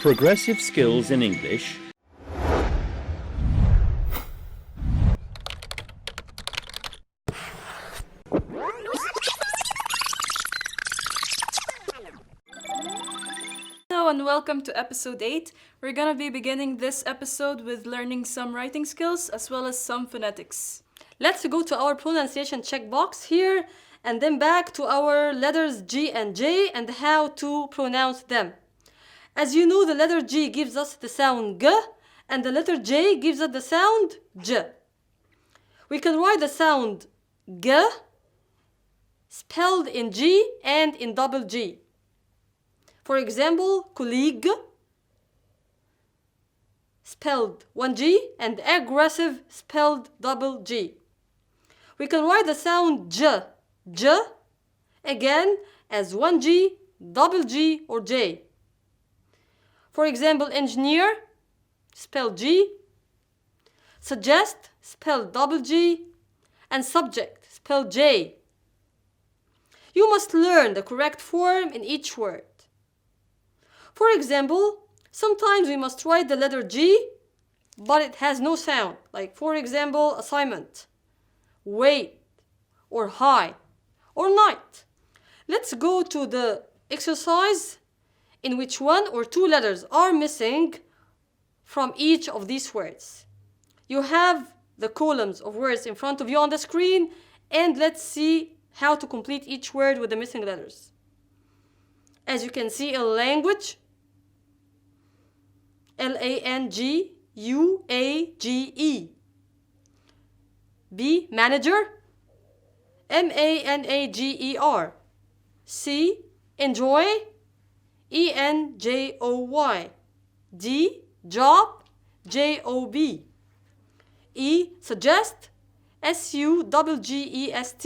Progressive Skills in English. Hello and welcome to episode 8. We're gonna be beginning this episode with learning some writing skills as well as some phonetics. Let's go to our pronunciation checkbox here and then back to our letters G and J and how to pronounce them. As you know, the letter G gives us the sound G and the letter J gives us the sound J. We can write the sound G spelled in G and in double G. For example, colleague spelled one G and aggressive spelled double G. We can write the sound J, J, again as one G, double G or J. For example, engineer spelled G, suggest spelled double G, and subject spelled J. You must learn the correct form in each word. For example, sometimes we must write the letter G, but it has no sound. Like, for example, assignment, wait, or high, or night. Let's go to the exercise in which one or two letters are missing from each of these words. You have the columns of words in front of you on the screen, and let's see how to complete each word with the missing letters. As you can see, in language, Language. B, manager, Manager. C, enjoy, Enjoy. D, job, Job. E, suggest, Suggest.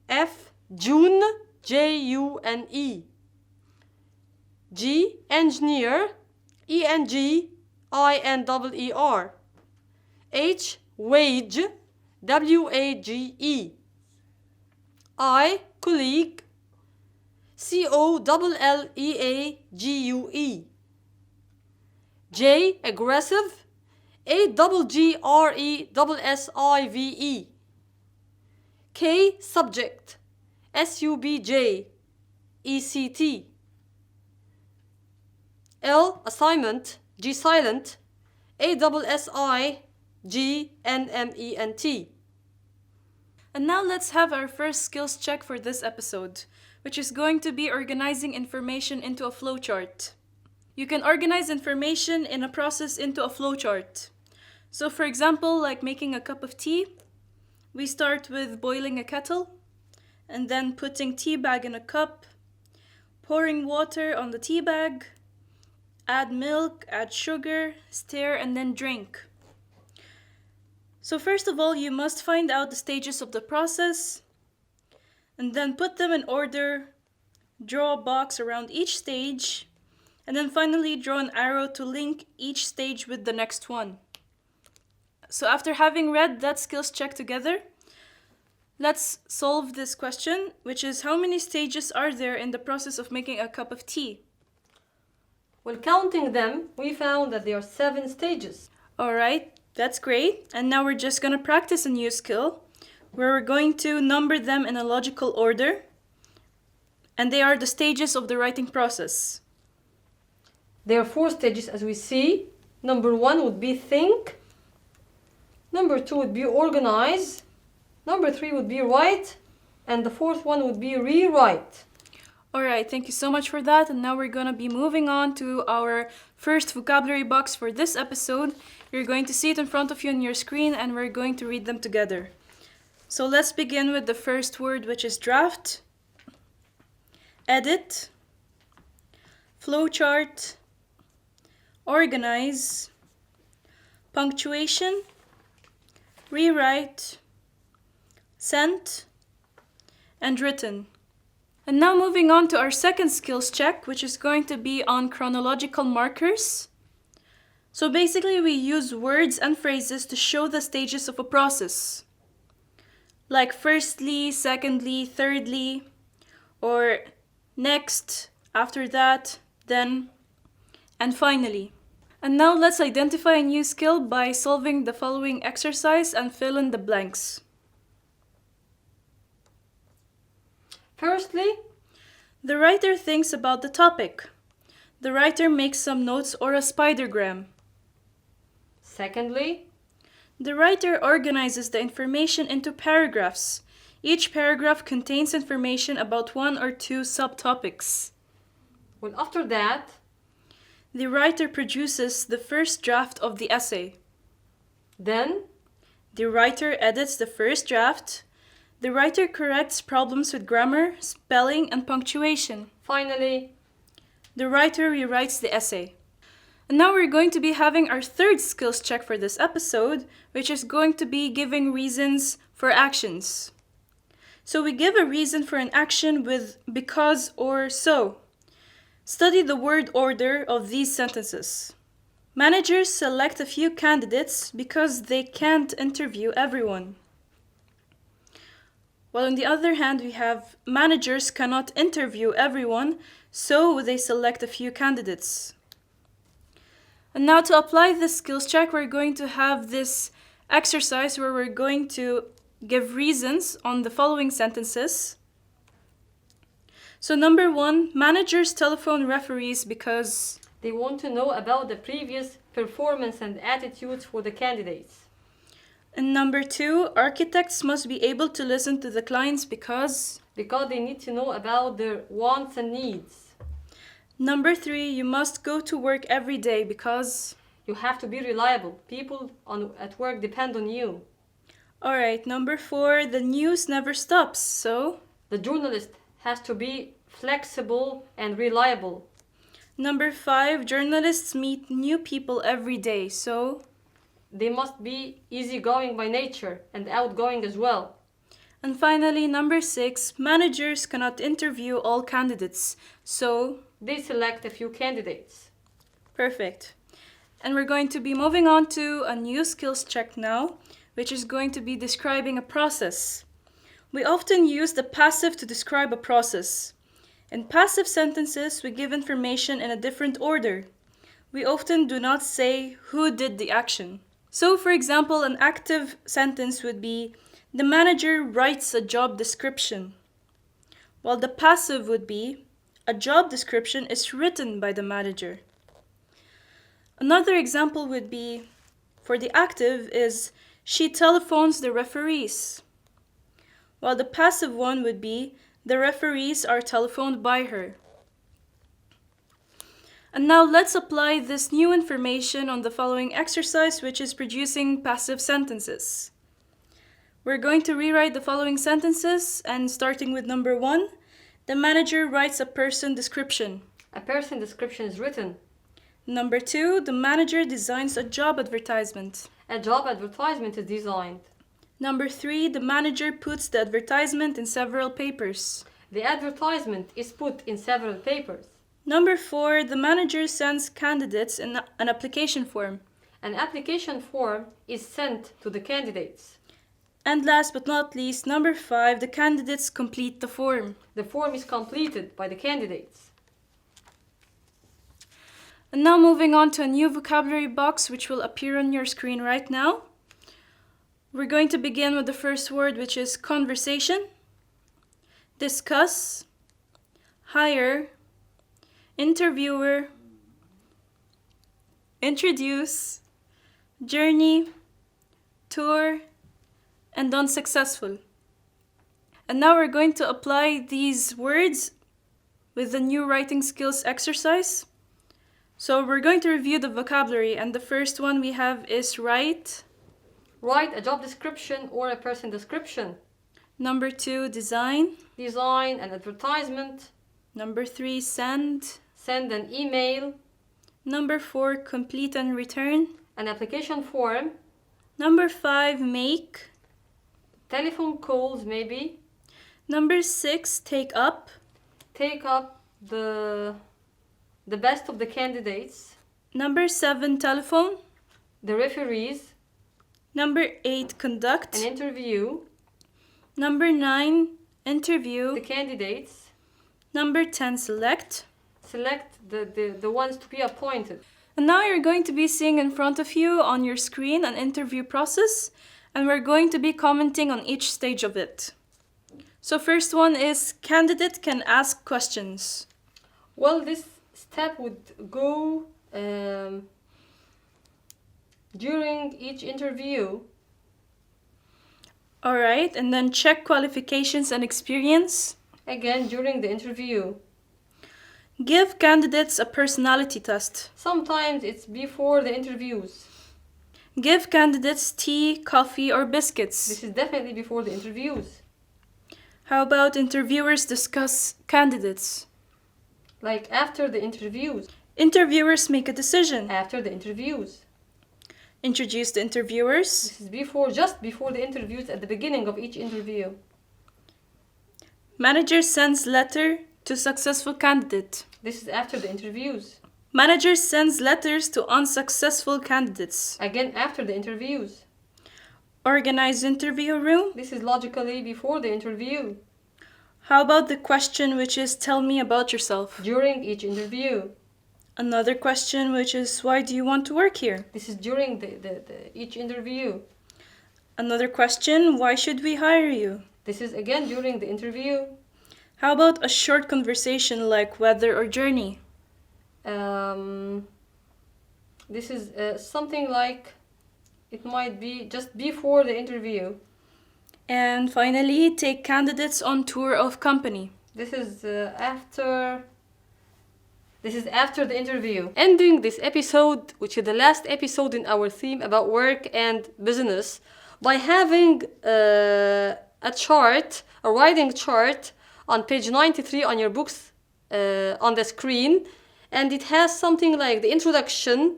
F, June, June. G, engineer, Engineer. H, wage, Wage. I, colleague, Colleague. J, aggressive, Aggressive. K, subject, Subject. L, assignment, G silent, Assignment. And now let's have our first skills check for this episode, which is going to be organizing information into a flowchart. You can organize information in a process into a flowchart. So for example, like making a cup of tea, we start with boiling a kettle, and then putting tea bag in a cup, pouring water on the tea bag, add milk, add sugar, stir, and then drink. So first of all, you must find out the stages of the process, and then put them in order, draw a box around each stage, and then finally draw an arrow to link each stage with the next one. So after having read that skills check together, let's solve this question, which is how many stages are there in the process of making a cup of tea? Well, counting them, we found that there are 7 stages. Alright, that's great. And now we're just going to practice a new skill where we're going to number them in a logical order. And they are the stages of the writing process. There are 4 stages as we see. Number 1 would be think. Number 2 would be organize. Number 3 would be write. And the 4th one would be rewrite. Alright, thank you so much for that. And now we're going to be moving on to our first vocabulary box for this episode. You're going to see it in front of you on your screen and we're going to read them together. So let's begin with the first word, which is draft, edit, flowchart, organize, punctuation, rewrite, sent, and written. And now moving on to our second skills check, which is going to be on chronological markers. So basically we use words and phrases to show the stages of a process. Like firstly, secondly, thirdly, or next, after that, then, and finally. And now let's identify a new skill by solving the following exercise and fill in the blanks. Firstly, The writer thinks about the topic. The writer makes some notes or a spidergram. secondly, The writer organizes the information into paragraphs. Each paragraph contains information about one or two subtopics. well, after that, The writer produces the first draft of the essay. then, The writer edits the first draft. The writer corrects problems with grammar, spelling, and punctuation. finally, The writer rewrites the essay. And now we're going to be having our third skills check for this episode, which is going to be giving reasons for actions. So we give a reason for an action with because or so. Study the word order of these sentences. Managers select a few candidates because they can't interview everyone. While on the other hand, we have managers cannot interview everyone, so they select a few candidates. And now to apply this skills check, we're going to have this exercise where we're going to give reasons on the following sentences. So number 1, managers telephone referees because... they want to know about the previous performance and attitudes for the candidates. And number 2, architects must be able to listen to the clients because... Because they need to know about their wants and needs. Number 3, you must go to work every day because... You have to be reliable. People at work depend on you. Alright, number 4, the news never stops, so... The journalist has to be flexible and reliable. Number 5, journalists meet new people every day, so... They must be easygoing by nature and outgoing as well. And finally, number 6, managers cannot interview all candidates, so... They select a few candidates. Perfect. And we're going to be moving on to a new skills check now, which is going to be describing a process. We often use the passive to describe a process. In passive sentences, we give information in a different order. We often do not say who did the action. So, for example, an active sentence would be, the manager writes a job description. While the passive would be, a job description is written by the manager. Another example would be, for the active is, she telephones the referees. While the passive one would be, the referees are telephoned by her. And now let's apply this new information on the following exercise, which is producing passive sentences. We're going to rewrite the following sentences, and starting with number 1, the manager writes a person description. A person description is written. Number 2, the manager designs a job advertisement. A job advertisement is designed. Number 3, the manager puts the advertisement in several papers. The advertisement is put in several papers. Number 4, the manager sends candidates an application form. An application form is sent to the candidates. And last but not least, number 5, the candidates complete the form. The form is completed by the candidates. And now moving on to a new vocabulary box which will appear on your screen right now. We're going to begin with the first word, which is conversation, discuss, hire, interviewer, introduce, journey, tour, and unsuccessful. And now we're going to apply these words with the new writing skills exercise. So we're going to review the vocabulary, and the first one we have is write. Write a job description or a person description. Number 2, design. Design an advertisement. Number 3, send. Send an email. Number 4, complete and return. An application form. Number 5, make. Telephone calls maybe. Number 6, take up. Take up the best of the candidates. Number 7, telephone. The referees. Number 8, conduct. An interview. Number 9, interview. The candidates. Number 10, select. select the ones to be appointed. And now you're going to be seeing in front of you on your screen an interview process, and we're going to be commenting on each stage of it. So first one is candidate can ask questions. Well, this step would go during each interview. Alright, and then check qualifications and experience. Again, during the interview. Give candidates a personality test. Sometimes it's before the interviews. Give candidates tea, coffee, or biscuits. This is definitely before the interviews. How about interviewers discuss candidates? Like after the interviews. Interviewers make a decision. After the interviews. Introduce the interviewers. This is just before the interviews, at the beginning of each interview. Manager sends letter to successful candidate. This is after the interviews. Manager sends letters to unsuccessful candidates. Again, after the interviews. Organize interview room. This is logically before the interview. How about the question which is tell me about yourself? During each interview. Another question which is why do you want to work here? This is during each interview. Another question, why should we hire you? This is again during the interview. How about a short conversation like weather or journey? This is something like it might be just before the interview. And finally, take candidates on tour of company. This is after the interview. Ending this episode, which is the last episode in our theme about work and business, by having a writing chart on page 93 on your books on the screen. And it has something like the introduction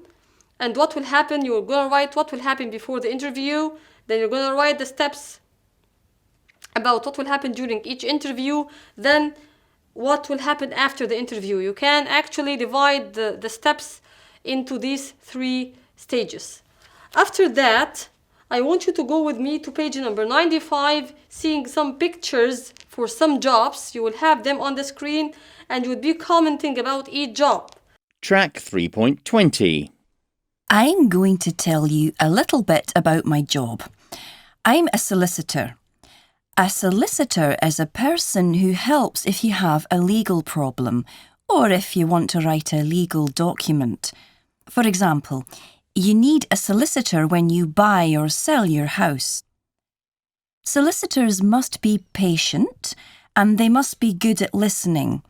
and what will happen. You're going to write what will happen before the interview. Then you're going to write the steps about what will happen during each interview. Then what will happen after the interview. You can actually divide the steps into these 3 stages. After that, I want you to go with me to page number 95, seeing some pictures for some jobs. You will have them on the screen and you would be commenting about each job. Track 3.20. I'm going to tell you a little bit about my job. I'm a solicitor. A solicitor is a person who helps if you have a legal problem or if you want to write a legal document. For example, you need a solicitor when you buy or sell your house. Solicitors must be patient and they must be good at listening.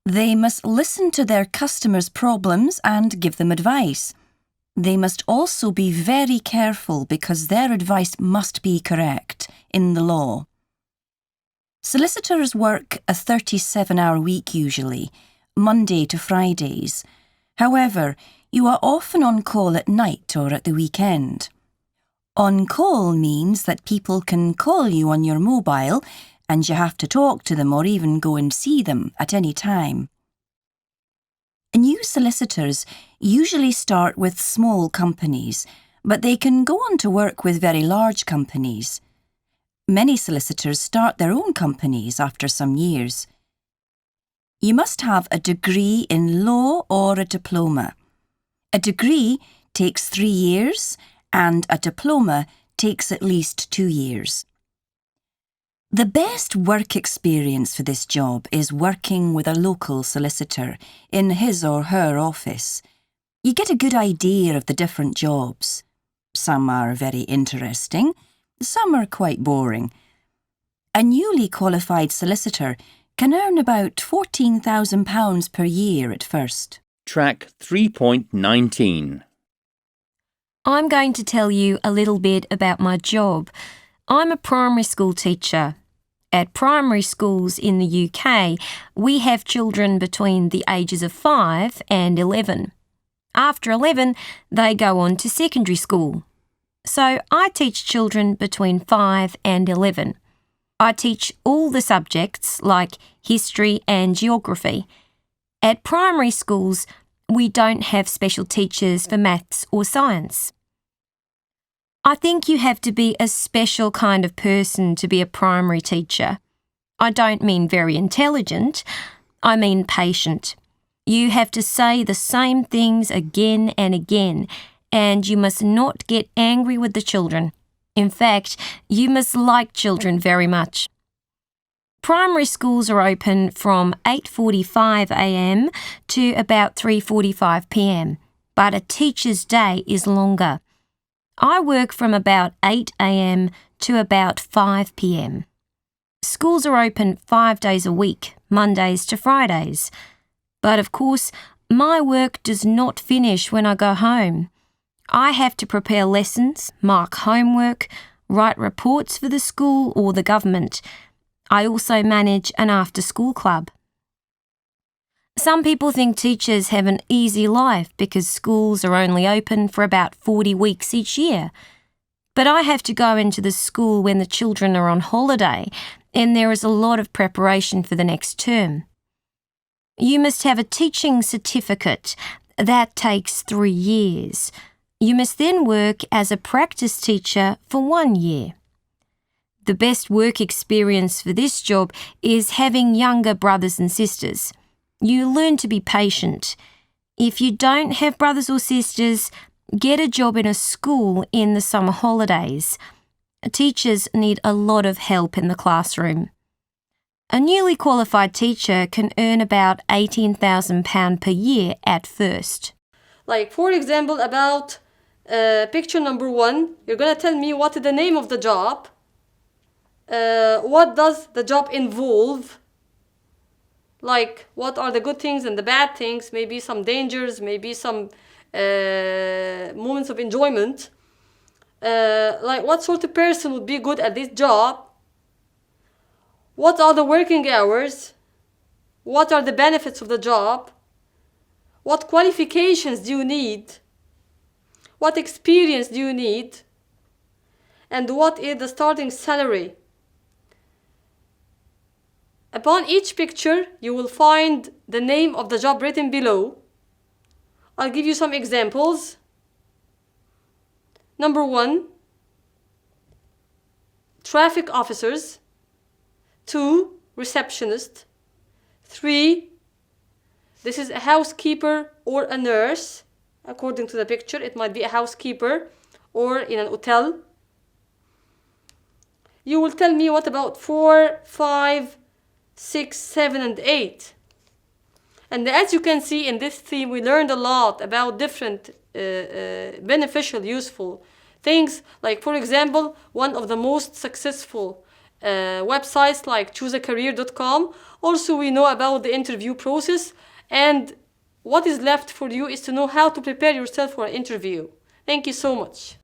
They must listen to their customers' problems and give them advice. They must also be very careful because their advice must be correct in the law. Solicitors work a 37-hour week usually, Monday to Fridays. However, you are often on call at night or at the weekend. On call means that people can call you on your mobile and you have to talk to them or even go and see them at any time. New solicitors usually start with small companies, but they can go on to work with very large companies. Many solicitors start their own companies after some years. You must have a degree in law or a diploma. A degree takes 3 years and a diploma takes at least 2 years. The best work experience for this job is working with a local solicitor in his or her office. You get a good idea of the different jobs. Some are very interesting, some are quite boring. A newly qualified solicitor can earn about £14,000 per year at first. Track 3.19. I'm going to tell you a little bit about my job. I'm a primary school teacher. At primary schools in the UK, we have children between the ages of 5 and 11. After 11, they go on to secondary school. So I teach children between 5 and 11. I teach all the subjects like history and geography. At primary schools, we don't have special teachers for maths or science. I think you have to be a special kind of person to be a primary teacher. I don't mean very intelligent, I mean patient. You have to say the same things again and again, and you must not get angry with the children. In fact, you must like children very much. Primary schools are open from 8:45 a.m. to about 3:45 p.m., but a teacher's day is longer. I work from about 8 a.m. to about 5 p.m. Schools are open 5 days a week, Mondays to Fridays. But of course, my work does not finish when I go home. I have to prepare lessons, mark homework, write reports for the school or the government. I also manage an after-school club. Some people think teachers have an easy life because schools are only open for about 40 weeks each year. But I have to go into the school when the children are on holiday, and there is a lot of preparation for the next term. You must have a teaching certificate. That takes 3 years. You must then work as a practice teacher for 1 year. The best work experience for this job is having younger brothers and sisters. You learn to be patient. If you don't have brothers or sisters, get a job in a school in the summer holidays. Teachers need a lot of help in the classroom. A newly qualified teacher can earn about £18,000 per year at first. Like, for example, about picture number 1, you're going to tell me what is the name of the job. What does the job involve? Like, what are the good things and the bad things? Maybe some dangers, maybe some moments of enjoyment. Like, what sort of person would be good at this job? What are the working hours? What are the benefits of the job? What qualifications do you need? What experience do you need? And what is the starting salary? Upon each picture, you will find the name of the job written below. I'll give you some examples. Number 1, traffic officers. 2, receptionist. 3, this is a housekeeper or a nurse. According to the picture, it might be a housekeeper or in an hotel. You will tell me what about 4, 5, 6, 7, and 8. And as you can see in this theme, we learned a lot about different beneficial, useful things. Like, for example, one of the most successful websites like chooseacareer.com. Also, we know about the interview process, and what is left for you is to know how to prepare yourself for an interview. Thank you so much.